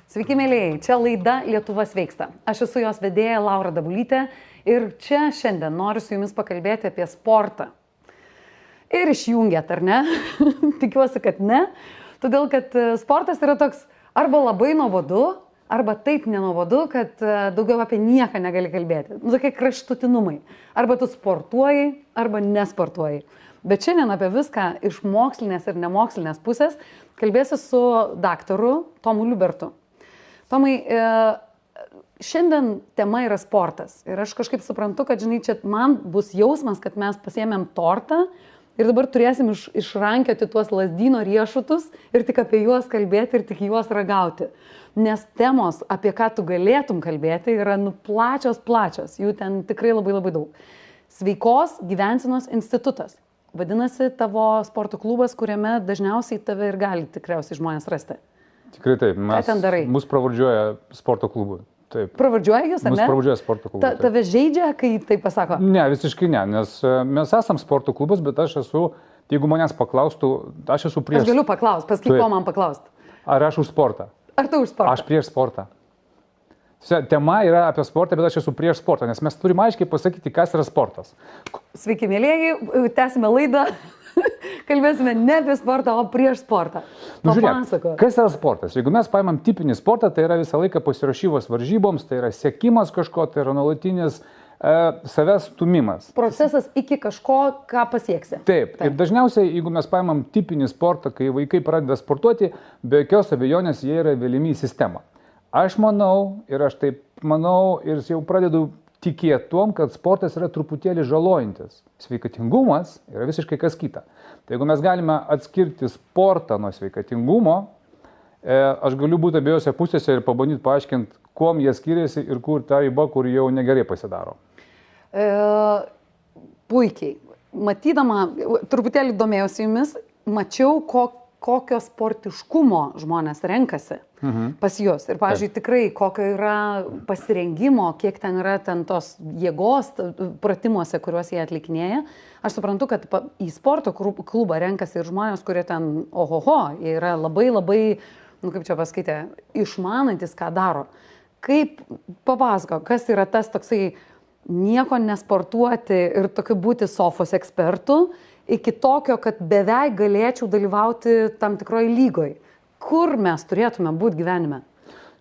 Sveiki, mėlyjei, čia laida Lietuva sveiksta. Aš esu jos vedėja Laura Dabulytė ir čia šiandien noriu su jumis pakalbėti apie sportą. Ir išjungėt, ar ne? Tikiuosi, kad ne. Todėl, kad sportas yra toks arba labai nuobodu, arba taip nenuobodu, kad daugiau apie nieką negali kalbėti. Tokie kraštutinumai. Arba tu sportuoji, arba nesportuoji. Bet šiandien apie viską iš mokslinės ir nemokslinės pusės kalbėsiu su daktaru Tomu Liubertu. Tomai, šiandien tema yra sportas ir aš kažkaip suprantu, kad, žinai, čia man bus jausmas, kad mes pasiėmėm tortą ir dabar turėsim išrankioti tuos lazdyno riešutus ir tik apie juos kalbėti ir tik juos ragauti. Nes temos, apie ką tu galėtum kalbėti, yra plačios, jų ten tikrai labai daug. Sveikos gyvensenos institutas. Vadinasi, tavo sporto klubas, kuriame dažniausiai tave ir gali tikriausiai žmonės rasti. Tikrai taip, mus pravardžiuoja sporto klubui. Taip. Pravardžiuoja jūs, ar ne? Mus pravardžiuoja sporto klubui. Tave žaidžia, kai tai pasako? Ne, visiškai ne, nes mes esam sporto klubas, bet aš esu, jeigu manęs paklaustų, aš esu prieš... Aš galiu paklausti, paskui ko man paklausti. Ar aš už sportą? Ar tu už sportą? Aš prieš sportą. Tema yra apie sportą, bet aš esu prieš sportą, nes mes turime aiškiai pasakyti, kas yra sportas. Sveiki, mėlyjeji, tęsime laidą. Kalbėsime ne apie sportą, o prieš sportą. Žiūrėk, kas yra sportas? Jeigu mes paimam tipinį sportą, tai yra visą laiką pasiruošimas varžyboms, tai yra siekimas kažko, tai yra nuolatinis savęs stumimas. Procesas iki kažko, ką pasieksi. Taip. Ir dažniausiai, jeigu mes paimam tipinį sportą, kai vaikai pradeda sportuoti, be jokios abejonės jie yra vėlimi į sistemą. Aš manau, ir aš taip manau, ir jau pradedu tikėti tuom, kad sportas yra truputėlį žalojantis. Sveikatingumas yra visiškai kas kita. Tai jeigu mes galime atskirti sportą nuo sveikatingumo, aš galiu būti abiejose pusėse ir pabandyti paaiškinti, kuom jie skiriasi ir kur ta riba, kur jau negerai pasidaro. Puikiai. Matydama, truputėlį domėjausi jumis, mačiau, kokio sportiškumo žmonės renkasi pas jūs. Ir, pavyzdžiui, tikrai kokio yra pasirengimo, kiek ten yra tos jėgos pratimuose, kuriuos jie atlikinėja. Aš suprantu, kad į sporto klubą renkasi ir žmonės, kurie ten, jie yra labai, kaip čia pasakyti, išmanantis, ką daro. Kaip papasako, kas yra tas toksai nieko nesportuoti ir tokiu būti sofos ekspertu, iki tokio, kad beveik galėčiau dalyvauti tam tikroj lygoj. Kur mes turėtume būti gyvenime?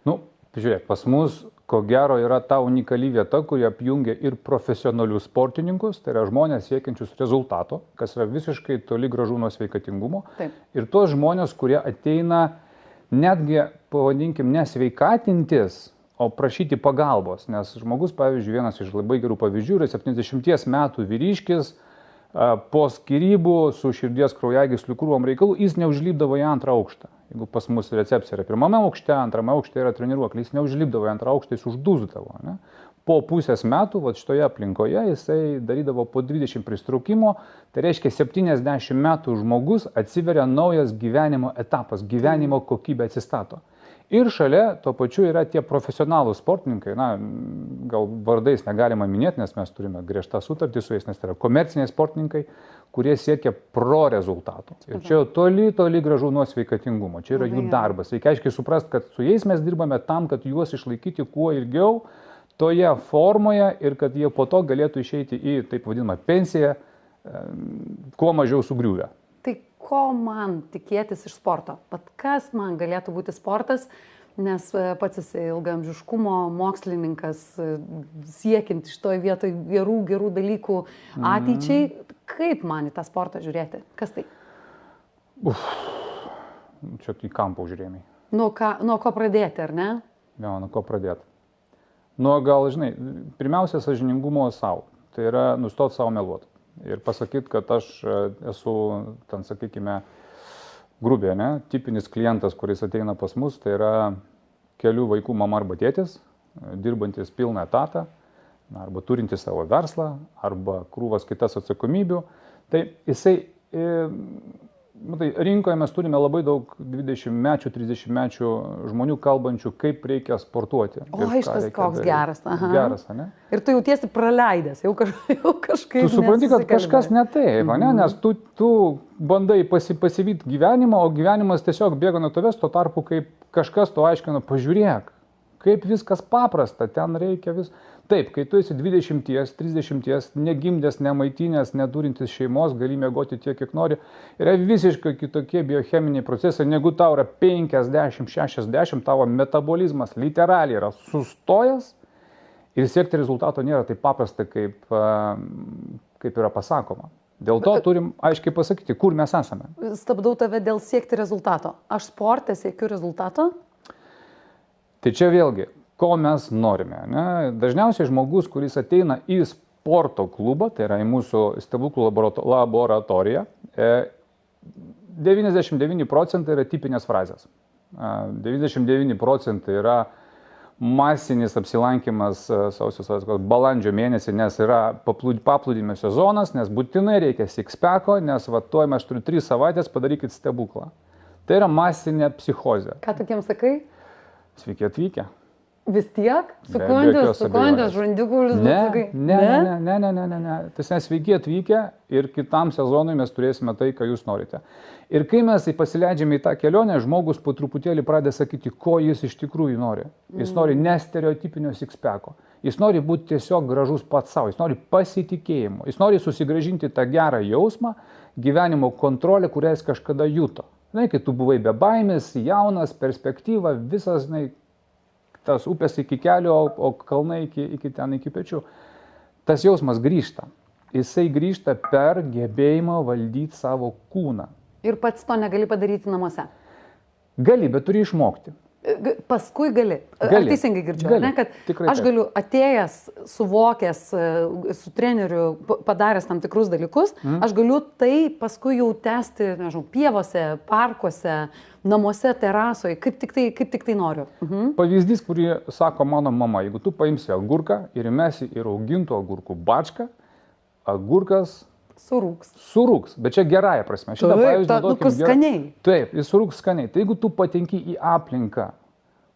Žiūrėk, pas mus, ko gero, yra ta unikali vieta, kuri apjungia ir profesionalius sportininkus, tai yra žmonės siekiančius rezultato, kas yra visiškai toli gražu nuo sveikatingumo. Taip. Ir tos žmonės, kurie ateina netgi, pavadinkim, nesveikatintis, o prašyti pagalbos. Nes žmogus, pavyzdžiui, vienas iš labai gerų pavyzdžių yra 70 metų vyriškis, po skyrybų su širdies kraujagyslių krūvom reikalų, jis neužlipdavo į antrą aukštą. Jeigu pas mus recepcija yra pirmame aukšte, antrame aukšte yra treniruoklė, jis neužlipdavo į antrą aukštą, jis uždūsdavo. Ne? Po pusės metų, šitoje aplinkoje, jisai darydavo po 20 pristraukimo, tai reiškia 70 metų žmogus atsiveria naujas gyvenimo etapas, gyvenimo kokybė atsistato. Ir šalia to pačiu yra tie profesionalūs sportininkai, gal vardais negalima minėti, nes mes turime griežtą sutartį su jais, nes tai yra komerciniai sportininkai, kurie siekia pro rezultatų. Ir čia jau toli gražu nuo sveikatingumo, čia yra jų darbas. Reikia aiškiai suprasti, kad su jais mes dirbame tam, kad juos išlaikyti kuo ilgiau toje formoje ir kad jie po to galėtų išeiti į taip vadinamą pensiją, kuo mažiau sugriuvę. Ko man tikėtis iš sporto? Kas man galėtų būti sportas, nes pats esi ilgaamžiškumo mokslininkas, siekiant iš toje vietoje gerų dalykų ateičiai. Kaip man į tą sportą žiūrėti? Kas tai? Čia į kampą žiūrėjimai. Nuo ko pradėti, ar ne? Jo, nuo ko pradėti. Gal, žinai, pirmiausia, sąžiningumo savo. Tai yra nustoti savo meluoti. Ir pasakyti, kad aš esu, ten sakykime, grubiai, tipinis klientas, kuris ateina pas mus, tai yra kelių vaikų mama arba tėtis, dirbantis pilną etatą, arba turintis savo verslą, arba krūvas kitas atsakomybių. Tai jisai matai, rinkoje mes turime labai daug 20-mečių, 30-mečių žmonių kalbančių, kaip reikia sportuoti. O, šitas koks geras. Aha. Geras, ne? Ir tu jautiesi praleidęs, jau kažkaip. Tu supranti, kad kažkas ne taip, ne? Nes tu bandai pasivyti gyvenimą, o gyvenimas tiesiog bėga nuo tavęs, tuo tarpu, kaip kažkas to aiškina, pažiūrėk, kaip viskas paprasta, ten reikia vis. Taip, kai tu esi 20, 30, negimdęs, nemaitinęs, neturintis šeimos, gali mėgoti tiek, kiek nori. Yra visiškai kitokie biocheminiai procesai, negu tau yra 50, 60, tavo metabolizmas literaliai yra sustojęs ir siekti rezultato nėra taip paprasta, kaip yra pasakoma. Dėl to turim aiškiai pasakyti, kur mes esame. Stabdau tave dėl siekti rezultato. Aš sporte siekiu rezultato? Tai čia vėlgi, ko mes norime. Ne? Dažniausiai žmogus, kuris ateina į sporto klubą, tai yra į mūsų stebuklų laboratoriją, 99% yra tipinės frazės. 99% yra masinis apsilankimas balandžio mėnesį, nes yra paplūdimio sezonas, nes būtinai reikia six-packo, nes tuoj aš turiu 3 savaitės, padarykit stebuklą. Tai yra masinė psichozė. Ką tokiems sakai? Sveiki atvykę. Vis tiek? Sukondės, žandikulius, sakai? Ne. Tai sveiki atvykę ir kitam sezonui mes turėsime tai, ką jūs norite. Ir kai mes pasileidžiame į tą kelionę, žmogus po truputėlį pradeda sakyti, ko jis iš tikrųjų nori. Jis nori nestereotipinio six-packo. Jis nori būti tiesiog gražus pats savo, jis nori pasitikėjimo, jis nori susigrąžinti tą gerą jausmą, gyvenimo kontrolę, kurią jis kažkada juto. Kai tu buvai be baimės, jaunas, perspektyva, visas, tas upės iki kelio, o kalnai iki pečių. Tas jausmas grįžta. Jisai grįžta per gebėjimą valdyti savo kūną. Ir pats to negali padaryti namuose? Gali, bet turi išmokti. Paskui gali. Ar teisingai girdžiu? Gali. Ne, kad aš galiu atėjęs, suvokęs, su treneriu, padaręs tam tikrus dalykus, aš galiu tai paskui jau tęsti, nežinau, pievose, parkuose, namuose, terasoje, kaip tik tai noriu. Pavyzdys, kurį sako mano mama, jeigu tu paimsi agurką ir įmesi į raugintų agurkų bačką, agurkas surūks, bet čia gerąją prasme. Taip, skaniai. Taip, jis surūks skaniai. Tai jeigu tu patenki į aplinką,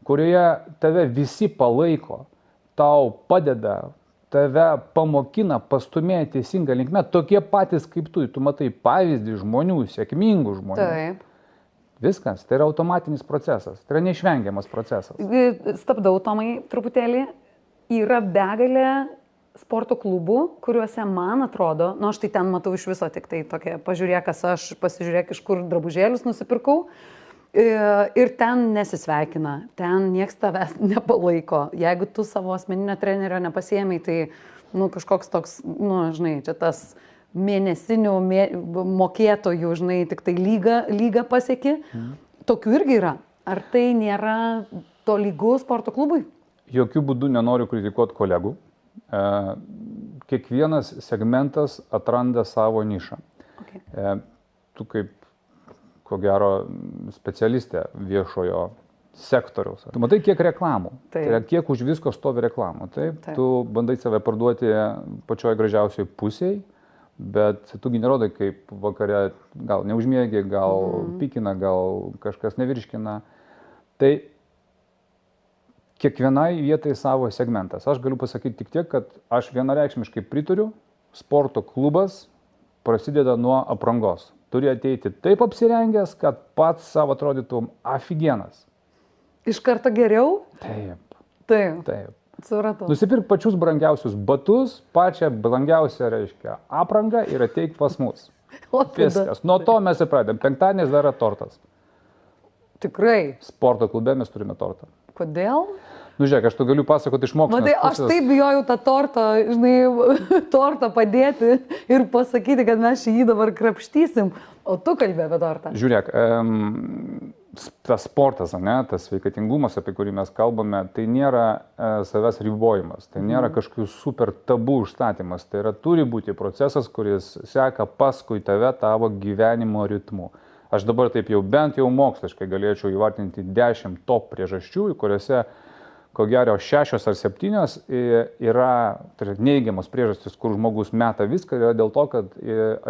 kurioje tave visi palaiko, tau padeda, tave pamokina, pastumėja teisingą linkmę, tokie patys kaip tu matai pavyzdį žmonių, sėkmingų žmonių. Taip. Viskas, tai yra automatinis procesas, tai yra neišvengiamas procesas. Stabdau, Tomai, truputėlį, yra begalė sporto klubų, kuriuose man atrodo, aš tai ten matau iš viso tik tai tokia, pažiūrėk, kas aš, pasižiūrėk, iš kur drabužėlius nusipirkau ir ten nesisveikina, ten nieks tavęs nepalaiko. Jeigu tu savo asmeninio trenerio nepasiėmai, tai kažkoks toks, žinai, čia tas mėnesinių mokėtojų, žinai, tik tai lygą pasieki. Tokių irgi yra. Ar tai nėra to lygu sporto klubui? Jokių būdų nenoriu kritikuoti kolegų. Kiekvienas segmentas atranda savo nišą. Okay. Tu kaip, ko gero, specialistė viešojo sektoriaus. Tu matai, kiek reklamų. Tai yra, kiek už visko stovi reklamų. Taip? Tu bandai save parduoti pačioj gražiausiai pusiai, bet tu nerodai, kaip vakare gal neužmiegi, gal pikina, gal kažkas nevirškina. Tai kiekvienai vietai savo segmentas. Aš galiu pasakyti tik tiek, kad aš vienareikšmiškai pritariu, sporto klubas prasideda nuo aprangos. Turi ateiti taip apsirengęs, kad pats savo atrodytum afigienas. Iš karto geriau? Taip. Supratau. Nusipirk pačius brangiausius batus, pačią brangiausią, reiškia, aprangą ir ateik pas mus. Viskas. Nuo to mes ir pradedam. Penktadienis dar yra tortas. Tikrai? Sporto klube mes turime tortą. Kodėl? Žiūrėk, aš tu galiu pasakoti iš mokslinės pusės. Aš taip bijojau tą tortą, tortą padėti ir pasakyti, kad mes jį dabar krapštysim, o tu kalbė apie tortą. Žiūrėk, tas sportas, tas sveikatingumas, apie kurį mes kalbame, tai nėra savęs ribojimas, tai nėra kažkokių super tabų užstatymas, tai yra turi būti procesas, kuris seka paskui tave tavo gyvenimo ritmu. Aš dabar taip jau bent jau moksliškai galėčiau įvardinti 10 top priežasčių, kuriuose ko gero 6 ar 7 yra neigiamos priežastys, kur žmogus meta viską, yra dėl to, kad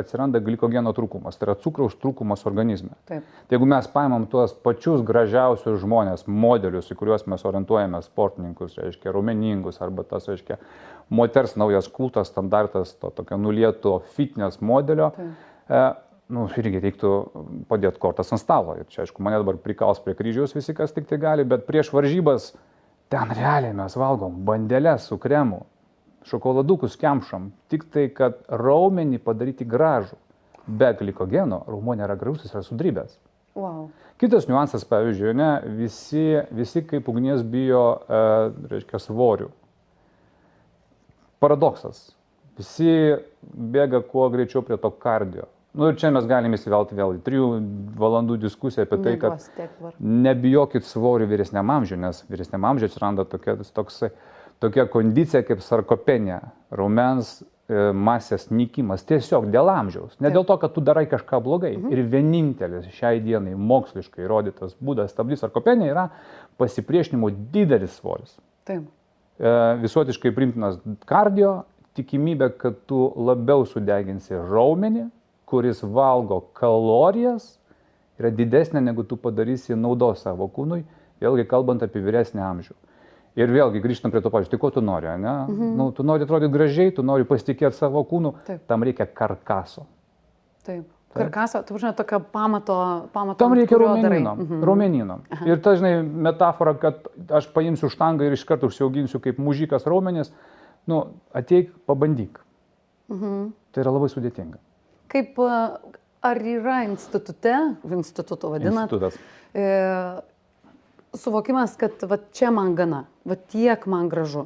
atsiranda glikogeno trūkumas, tai yra cukraus trūkumas organizme. Taip. Tai jeigu mes paimam tuos pačius gražiausius žmonės, modelius, į kuriuos mes orientuojame sportininkus, reiškia raumeningus, arba tas, reiškia, moters naujas kultas, standartas, to tokio nulieto fitness modelio, irgi reiktų padėti kortas ant stalo. Ir čia, aišku, mane dabar prikals prie kryžiaus visi, kas tik tai gali, bet prieš varžybas ten realiai mes valgom bandeles su kremu, šokoladukus kemšam, tik tai, kad raumenį padaryti gražų. Be glikogeno raumuo nėra gražus, jis yra sudrybęs. Wow. Kitas niuansas, pavyzdžiui, visi kaip ugnies bijo, reiškia, svorių. Paradoksas. Visi bėga kuo greičiau prie to kardio. Ir čia mes galime įsivelti vėl į 3 valandų diskusiją apie tai, kad nebijokit svorių vyresniam amžiui, nes vyresniam amžiui atsiranda tokia kondicija kaip sarkopenija, raumens masės nykimas, tiesiog dėl amžiaus, ne dėl to, kad tu darai kažką blogai. Ir vienintelis šiai dienai moksliškai įrodytas būdas stabdyti sarkopeniją yra pasipriešinimo didelis svoris. Taip. Visuotiškai priimtinas kardio, tikimybė, kad tu labiau sudeginsi raumenį, kuris valgo kalorijas, yra didesnė, negu tu padarysi naudos savo kūnui, vėlgi kalbant apie vyresnį amžių. Ir vėlgi grįžtam prie to pačiu, tai ko tu nori, ne? Tu nori atrodyti gražiai, tu nori pasitikėti savo kūnu, tam reikia karkaso. Taip. Karkaso, tu žinai, tokio pamato. Tam reikia raumenino. Ir ta, žinai, metafora, kad aš paimsiu štangą ir iš karto užsiauginsiu kaip mužikas raumenis, ateik, pabandyk. Tai yra labai sudėtinga. Kaip, ar yra instituto vadinat, Institutas. Suvokimas, kad va čia man gana, va tiek man gražu.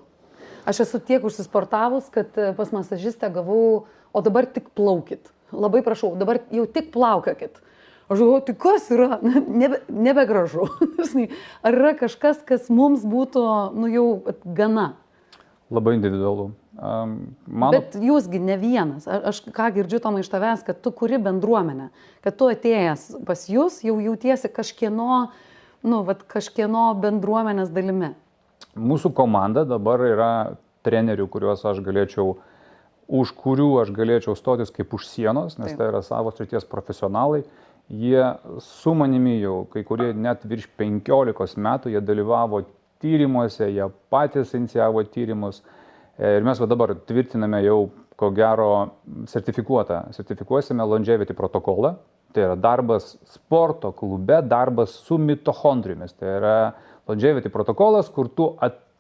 Aš esu tiek užsisportavus, kad pas masažistę gavau, o dabar tik plaukit. Labai prašau, dabar jau tik plaukiokit. Aš galvoju, tai kas yra? Nebegražu. Ar yra kažkas, kas mums būtų, jau gana? Labai individualu. Bet jūsgi ne vienas. Aš ką girdžiu Tomai iš tavęs, kad tu kuri bendruomenę, kad tu atėjęs pas jūs jau jautiesi kažkieno bendruomenės dalimi. Mūsų komanda dabar yra trenerių, už kurių aš galėčiau stotis kaip už sienos, nes tai yra savo srities profesionalai. Jie su manimi jau, kai kurie net virš 15 metų, jie dalyvavo tyrimuose, jie patys inicijavo tyrimus. Ir mes dabar tvirtiname jau, ko gero, sertifikuosime longevity protokolą. Tai yra darbas sporto klube, darbas su mitochondrijomis. Tai yra longevity protokolas, kur tu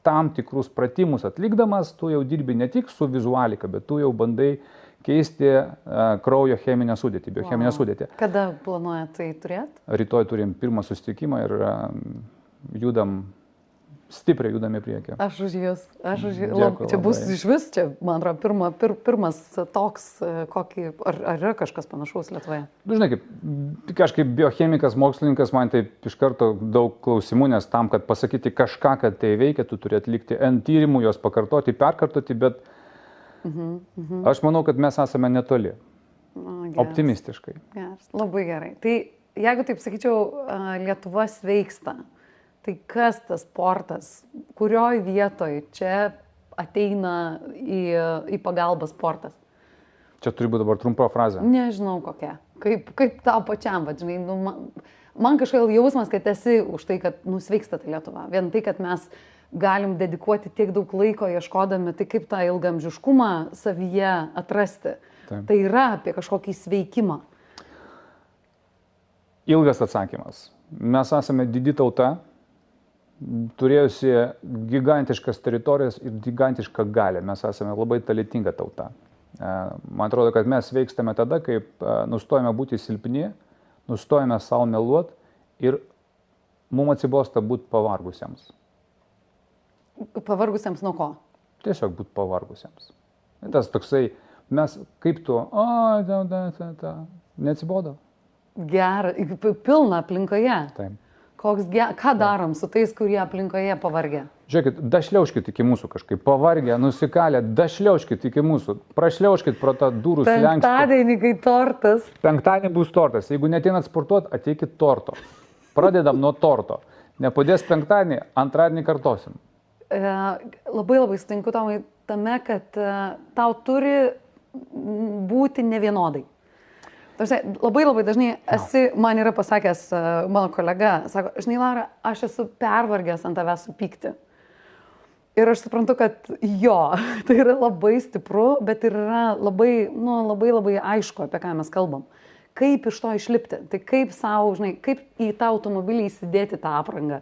tam tikrus pratimus atlikdamas, tu jau dirbi ne tik su vizualika, bet tu jau bandai keisti kraujo cheminę sudėtį, biocheminę sudėtį. Kada planuojate tai turėti? Rytoj turim pirmą susitikimą ir stipriai judame priekį. Aš už jūs. Čia bus iš vis, čia, man atrodo, pirmas toks, ar yra kažkas panašaus Lietuvoje? Žinai, aš kaip biochemikas, mokslininkas, man taip iš karto daug klausimų, nes tam, kad pasakyti kažką, kad tai veikia, tu turi atlikti N tyrimų, juos pakartoti, perkartoti, bet aš manau, kad mes esame netoli. Optimistiškai. Geras. Labai gerai. Tai jeigu taip sakyčiau, Lietuva sveiksta, tai kas tas sportas, kurioj vietoj čia ateina į pagalbą sportas? Čia turi būti dabar trumpa frazė. Nežinau kokia. Kaip tau pačiam, žinai, man kažkaip jausmas, kad esi už tai, kad sveiksta ta Lietuva. Vien tai, kad mes galim dedikuoti tiek daug laiko ieškodami, tai kaip tą ilgamžiškumą savyje atrasti. Taip. Tai yra apie kažkokį sveikimą. Ilgas atsakymas. Mes esame didi tauta, turėjusi gigantiškas teritorijas ir gigantišką galią. Mes esame labai talentinga tauta. Man atrodo, kad mes sveikstame tada, kaip nustojame būti silpni, nustojame savo meluoti ir mums atsibosta būti pavargusiems. Pavargusiems nuo ko? Tiesiog būti pavargusiems. Tas toksai, mes kaip tu, neatsibodo. Gera, pilna aplinkoje. Taip. Ką darom su tais, kurie aplinkoje pavargę? Žiūrėkit, dašliauškit iki mūsų kažkaip, pavargę, nusikalę, dašliauškit iki mūsų, prašliauškit pro tą durų slenkstį. Penktadienį, kai tortas. Penktadienį bus tortas. Jeigu neteinat sportuoti, ateikit torto. Pradedam nuo torto. Nepadės penktadienį, antradienį kartosim. labai labai sutinku Tomai tame, kad tau turi būti nevienodai. Labai labai dažnai man yra pasakęs mano kolega, sako, žinai, Laura, aš esu pervargęs ant tavęs supykti. Ir aš suprantu, kad jo, tai yra labai stipru, bet ir yra labai, labai aišku, apie ką mes kalbam. Kaip iš to išlipti? Tai kaip savo, žinai, kaip į tą automobilį įsidėti tą aprangą?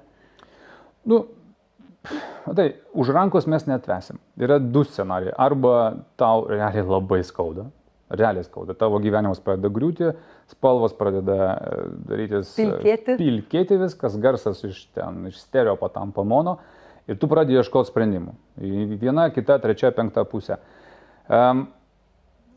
Tai už rankos mes netvesim. Yra du scenarijai. Arba tau realiai labai skauda. Tavo gyvenimas pradeda griūti, spalvos pradeda darytis... Pilkėti viskas, garsas iš stereo patampa mono ir tu pradedi ieškoti sprendimų. Viena, kita, trečia, penkta pusė.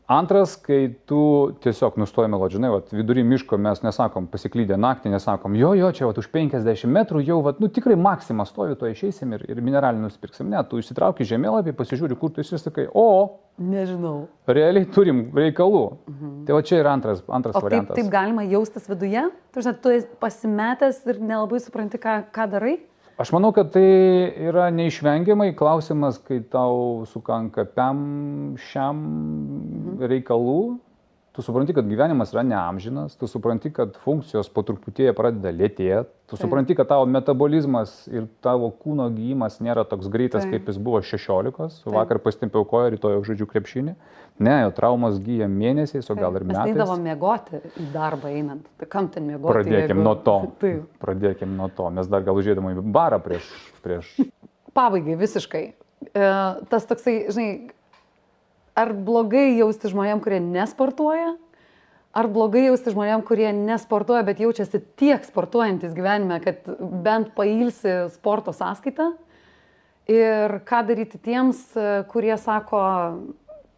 Antras, kai tu tiesiog nustoji meluoti, žinai, vidury miško mes nesakom, pasiklydę naktį, nesakom, jo, čia už 50 metrų jau, tikrai maksimą stovi, to išeisim ir mineralinį nusipirksim. Ne, tu išsitrauki žemėlapį, pasižiūri, kur tu įsisakai, nežinau. Realiai turim reikalų. Tai čia yra antras variantas. Taip galima jaustis viduje? Tu pasimetęs ir nelabai supranti, ką darai? Aš manau, kad tai yra neišvengiamai klausimas, kai tau sukanka šiam reikalų, tu supranti, kad gyvenimas yra neamžinas, tu supranti, kad funkcijos po truputėje pradeda lėtėti, tu supranti, kad tavo metabolizmas ir tavo kūno gyjimas nėra toks greitas, kaip jis buvo 16, vakar pastempiau koją, rytoj žaidžiu krepšinį. Ne, jo traumas gyja mėnesiais, o gal ir metais. Mes eidavom miegoti į darbą einant. Tai kam ten miegoti? Pradėkim nuo to. Mes dar gal užėdavom į barą prieš... Pabaigai visiškai. Tas toksai, žinai, ar blogai jausti žmonėm, kurie nesportuoja? Ar blogai jausti žmonėm, kurie nesportuoja, bet jaučiasi tiek sportuojantis gyvenime, kad bent pailsi sporto sąskaitą? Ir ką daryti tiems, kurie sako...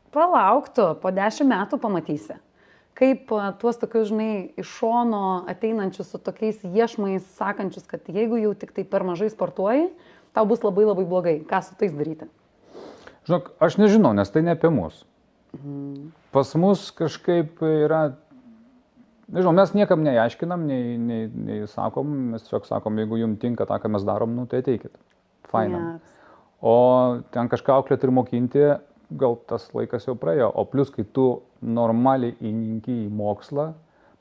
Palauktų, po 10 metų pamatysi. Kaip tuos tokius, žinai, iš šono ateinančius su tokiais iešmais, sakančius, kad jeigu jau tik tai per mažai sportuoji, tau bus labai labai blogai. Ką su tais daryti? Žinok, aš nežinau, nes tai ne apie mus. Pas mus kažkaip yra, nežinau, mes niekam neaiškinam, nei sakom, mes tiesiog sakom, jeigu jums tinka tą, ką mes darom, tai ateikit. Fainam. O ten kažką auklėti ir mokinti, gal tas laikas jau praėjo, o plus, kai tu normaliai įninki į mokslą,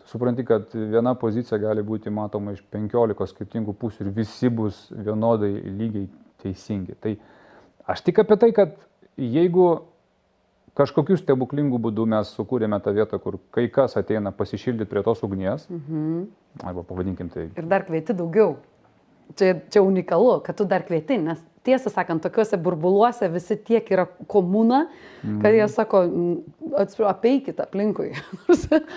tu supranti, kad viena pozicija gali būti matoma iš 15 skirtingų pusių ir visi bus vienodai lygiai teisingi. Tai aš tik apie tai, kad jeigu kažkokiu stebuklingu būdu mes sukūrėme tą vietą, kur kai kas ateina pasišildyti prie tos ugnies, arba pavadinkim tai... Ir dar kvieti daugiau. Čia unikalu, kad tu dar kvieti, nes tiesą sakant, tokiuose burbuluose visi tiek yra komuna, kad jie sako, apeikit aplinkui,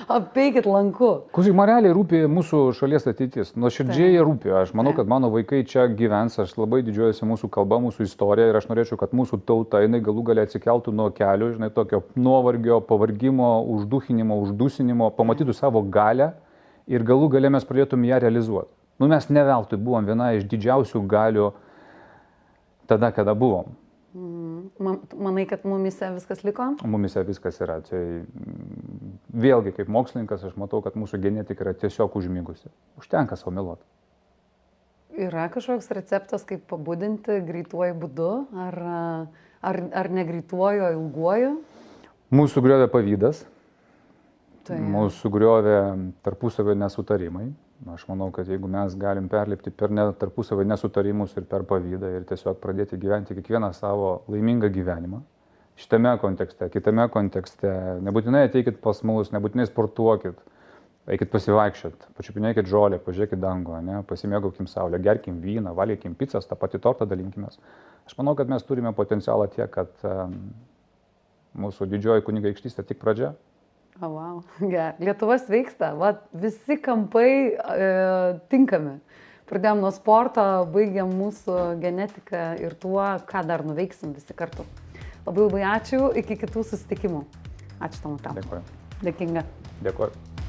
apeikit lanku. Klausyk, man realiai rūpi mūsų šalies ateitis, nuoširdžiai rūpi. Aš manau, kad mano vaikai čia gyvens, aš labai didžiuojuosi mūsų kalba, mūsų istorija ir aš norėčiau, kad mūsų tauta, jinai galų galia atsikeltų nuo kelių, žinai, tokio nuovargio, pavargimo, užduchinimo, uždusinimo, pamatytų savo galę ir galų galia mes pradėtum ją realizuoti. Mes ne veltui buvom viena iš didžiausių galių tada, kada buvom. Manai, kad mumise viskas liko? Mumise viskas yra. Tai vėlgi, kaip mokslininkas, aš matau, kad mūsų genetika yra tiesiog užmigusi. Užtenka savo meluoti. Yra kažkoks receptas, kaip pabudinti greituoju būdu? Ar negreituoju, ilguoju? Mūsų griovė pavydas. Mūsų griovė tarpusavio nesutarimai. Aš manau, kad jeigu mes galim perlipti per tarpusavio nesutarimus ir per pavydą ir tiesiog pradėti gyventi kiekvieną savo laimingą gyvenimą, šitame kontekste, kitame kontekste, nebūtinai ateikit pas mus, nebūtinai sportuokit, eikit pasivaikščiot, pačiupinėkit žolę, pažiūrėkit dangų, pasimėgaukim saulę, gerkim vyną, valgykim pizzas, tą patį tortą dalinkimės. Aš manau, kad mes turime potencialą tiek, kad mūsų didžioji kunigaikštystė tik pradžia. Wow. Lietuva sveiksta, visi kampai tinkami. Pradėjom nuo sporto, baigiam mūsų genetiką ir tuo, ką dar nuveiksim visi kartu. Labai labai ačiū, iki kitų susitikimų. Ačiū tau. Dėkuoju. Dėkinga. Dėkuoju.